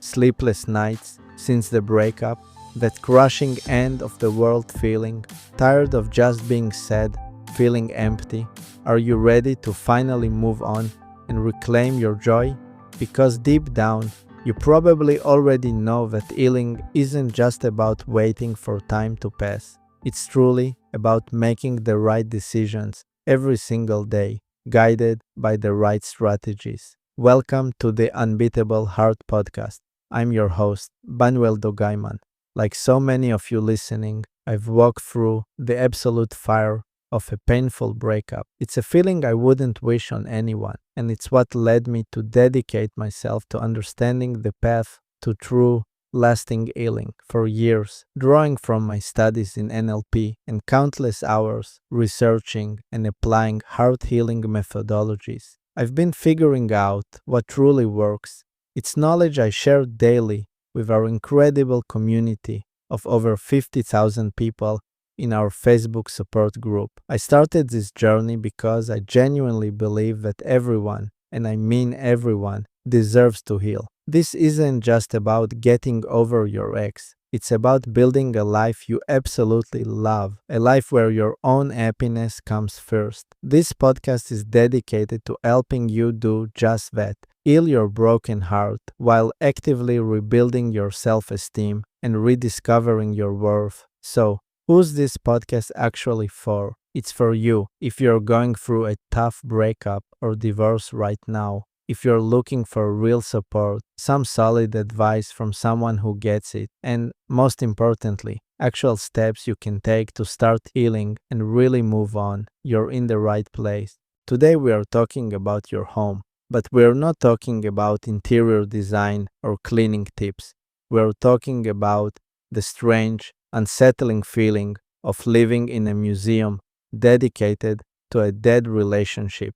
sleepless nights since the breakup, that crushing end of the world feeling, tired of just being sad, feeling empty? Are you ready to finally move on and reclaim your joy? Because deep down, you probably already know that healing isn't just about waiting for time to pass. It's truly about making the right decisions every single day, guided by the right strategies. Welcome to the Unbeatable Heart podcast. I'm your host, Banuel Dogaiman. Like so many of you listening, I've walked through the absolute fire of a painful breakup. It's a feeling I wouldn't wish on anyone, and it's what led me to dedicate myself to understanding the path to true, lasting healing for years, drawing from my studies in NLP and countless hours researching and applying heart healing methodologies. I've been figuring out what truly works. It's knowledge I share daily with our incredible community of over 50,000 people in our Facebook support group. I started this journey because I genuinely believe that everyone, and I mean everyone, deserves to heal. This isn't just about getting over your ex. It's about building a life you absolutely love, a life where your own happiness comes first. This podcast is dedicated to helping you do just that. Heal your broken heart while actively rebuilding your self-esteem and rediscovering your worth. So, who's this podcast actually for? It's for you if you're going through a tough breakup or divorce right now. If you're looking for real support, some solid advice from someone who gets it, and most importantly, actual steps you can take to start healing and really move on, you're in the right place. Today we are talking about your home, but we're not talking about interior design or cleaning tips. We're talking about the strange, unsettling feeling of living in a museum dedicated to a dead relationship.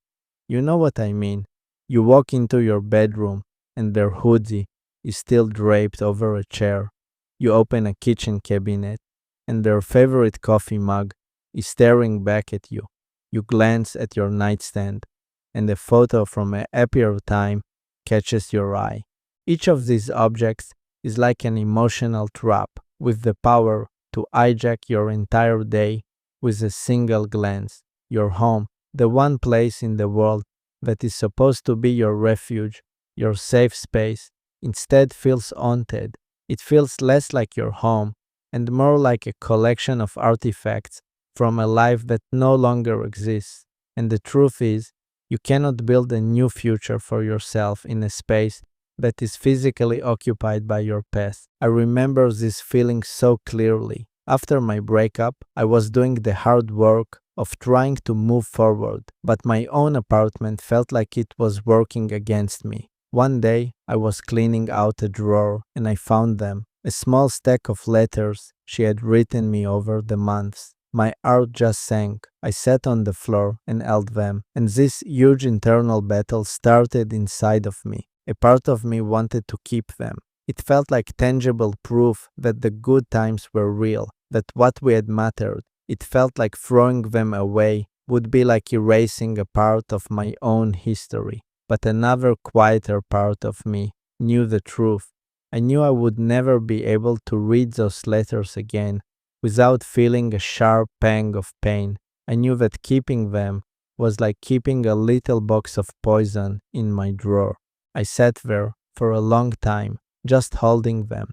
You know what I mean? You walk into your bedroom and their hoodie is still draped over a chair. You open a kitchen cabinet and their favorite coffee mug is staring back at you. You glance at your nightstand and a photo from a happier time catches your eye. Each of these objects is like an emotional trap with the power to hijack your entire day with a single glance. Your home, the one place in the world that is supposed to be your refuge, your safe space, instead feels haunted. It feels less like your home and more like a collection of artifacts from a life that no longer exists. And the truth is, you cannot build a new future for yourself in a space that is physically occupied by your past. I remember this feeling so clearly. After my breakup, I was doing the hard work of trying to move forward, but my own apartment felt like it was working against me. One day, I was cleaning out a drawer and I found them, a small stack of letters she had written me over the months. My heart just sank. I sat on the floor and held them, and this huge internal battle started inside of me. A part of me wanted to keep them. It felt like tangible proof that the good times were real, that what we had mattered. It felt like throwing them away would be like erasing a part of my own history. But another quieter part of me knew the truth. I knew I would never be able to read those letters again without feeling a sharp pang of pain. I knew that keeping them was like keeping a little box of poison in my drawer. I sat there for a long time, just holding them.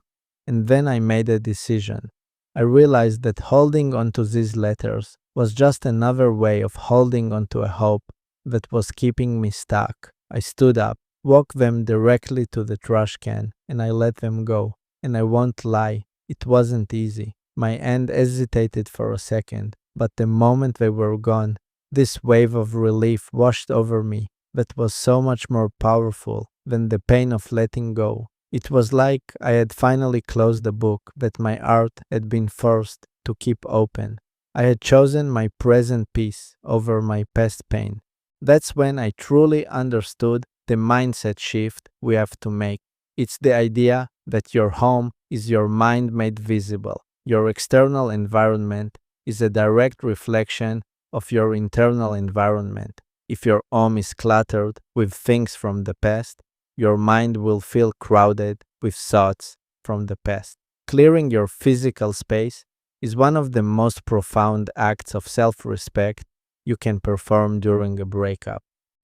And then I made a decision. I realized that holding onto these letters was just another way of holding onto a hope that was keeping me stuck. I stood up, walked them directly to the trash can, and I let them go. And I won't lie, it wasn't easy. My hand hesitated for a second, but the moment they were gone, this wave of relief washed over me that was so much more powerful than the pain of letting go. It was like I had finally closed the book that my heart had been forced to keep open. I had chosen my present peace over my past pain. That's when I truly understood the mindset shift we have to make. It's the idea that your home is your mind made visible. Your external environment is a direct reflection of your internal environment. If your home is cluttered with things from the past, your mind will feel crowded with thoughts from the past. Clearing your physical space is one of the most profound acts of self-respect you can perform during a breakup.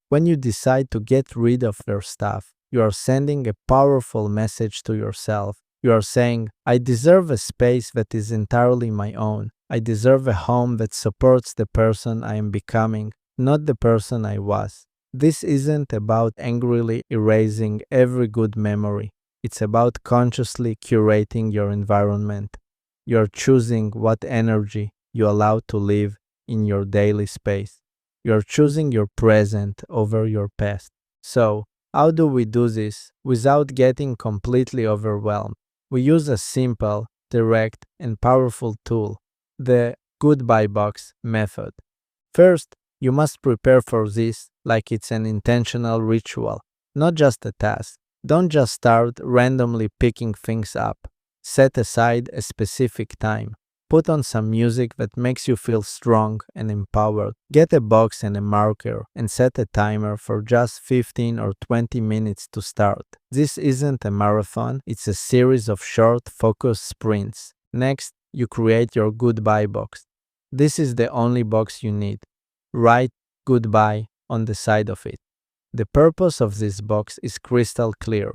When you decide to get rid of your stuff, you are sending a powerful message to yourself. You are saying, I deserve a space that is entirely my own. I deserve a home that supports the person I am becoming, not the person I was. This isn't about angrily erasing every good memory. It's about consciously curating your environment. You're choosing what energy you allow to live in your daily space. You're choosing your present over your past. So, how do we do this without getting completely overwhelmed? We use a simple, direct, and powerful tool, the goodbye box method. First, you must prepare for this like it's an intentional ritual, not just a task. Don't just start randomly picking things up. Set aside a specific time. Put on some music that makes you feel strong and empowered. Get a box and a marker and set a timer for just 15 or 20 minutes to start. This isn't a marathon, it's a series of short, focused sprints. Next, you create your goodbye box. This is the only box you need. Write goodbye on the side of it. The purpose of this box is crystal clear.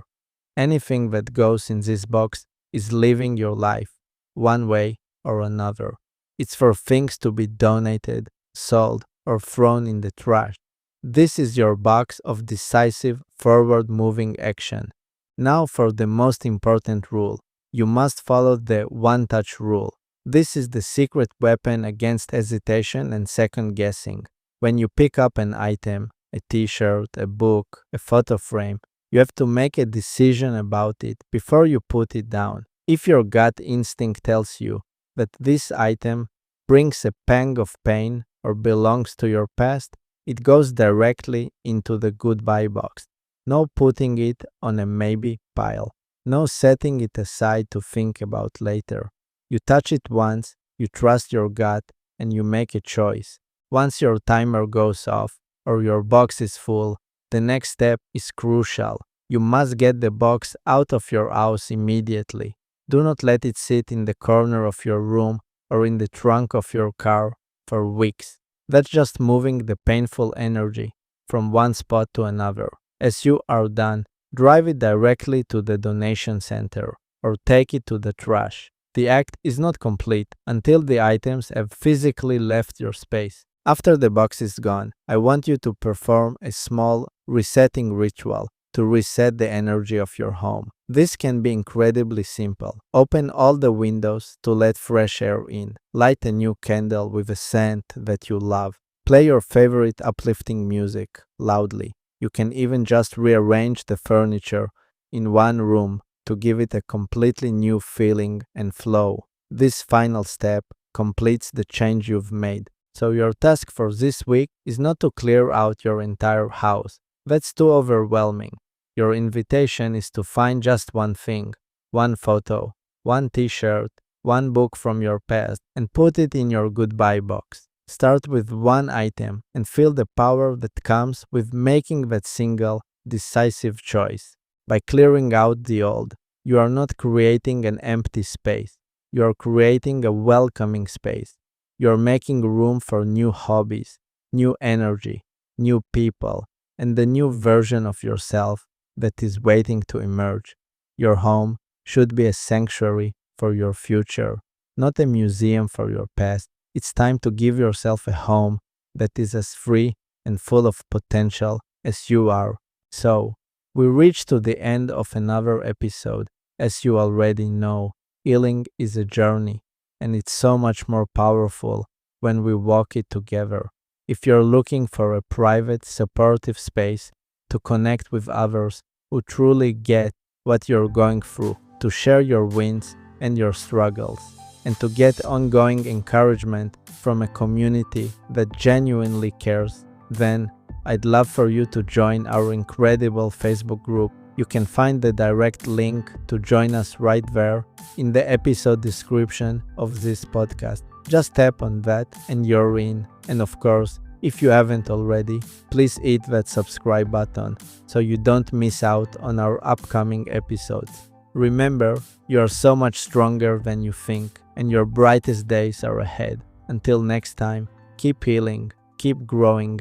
Anything that goes in this box is living your life, one way or another. It's for things to be donated, sold, or thrown in the trash. This is your box of decisive, forward-moving action. Now for the most important rule. You must follow the one-touch rule. This is the secret weapon against hesitation and second-guessing. When you pick up an item, a t-shirt, a book, a photo frame, you have to make a decision about it before you put it down. If your gut instinct tells you that this item brings a pang of pain or belongs to your past, it goes directly into the goodbye box. No putting it on a maybe pile. No setting it aside to think about later. You touch it once, you trust your gut, and you make a choice. Once your timer goes off or your box is full, the next step is crucial. You must get the box out of your house immediately. Do not let it sit in the corner of your room or in the trunk of your car for weeks. That's just moving the painful energy from one spot to another. As you are done, drive it directly to the donation center or take it to the trash. The act is not complete until the items have physically left your space. After the box is gone, I want you to perform a small resetting ritual to reset the energy of your home. This can be incredibly simple. Open all the windows to let fresh air in. Light a new candle with a scent that you love. Play your favorite uplifting music loudly. You can even just rearrange the furniture in one room to give it a completely new feeling and flow. This final step completes the change you've made. So your task for this week is not to clear out your entire house. That's too overwhelming. Your invitation is to find just one thing, one photo, one t-shirt, one book from your past, and put it in your goodbye box. Start with one item and feel the power that comes with making that single, decisive choice. By clearing out the old, you are not creating an empty space. You are creating a welcoming space. You are making room for new hobbies, new energy, new people, and the new version of yourself that is waiting to emerge. Your home should be a sanctuary for your future, not a museum for your past. It's time to give yourself a home that is as free and full of potential as you are. So, we reach to the end of another episode. As you already know, healing is a journey, and it's so much more powerful when we walk it together. If you're looking for a private, supportive space to connect with others who truly get what you're going through, to share your wins and your struggles, and to get ongoing encouragement from a community that genuinely cares, then I'd love for you to join our incredible Facebook group. You can find the direct link to join us right there in the episode description of this podcast. Just tap on that and you're in. And of course, if you haven't already, please hit that subscribe button so you don't miss out on our upcoming episodes. Remember, you are so much stronger than you think, and your brightest days are ahead. Until next time, keep healing, keep growing,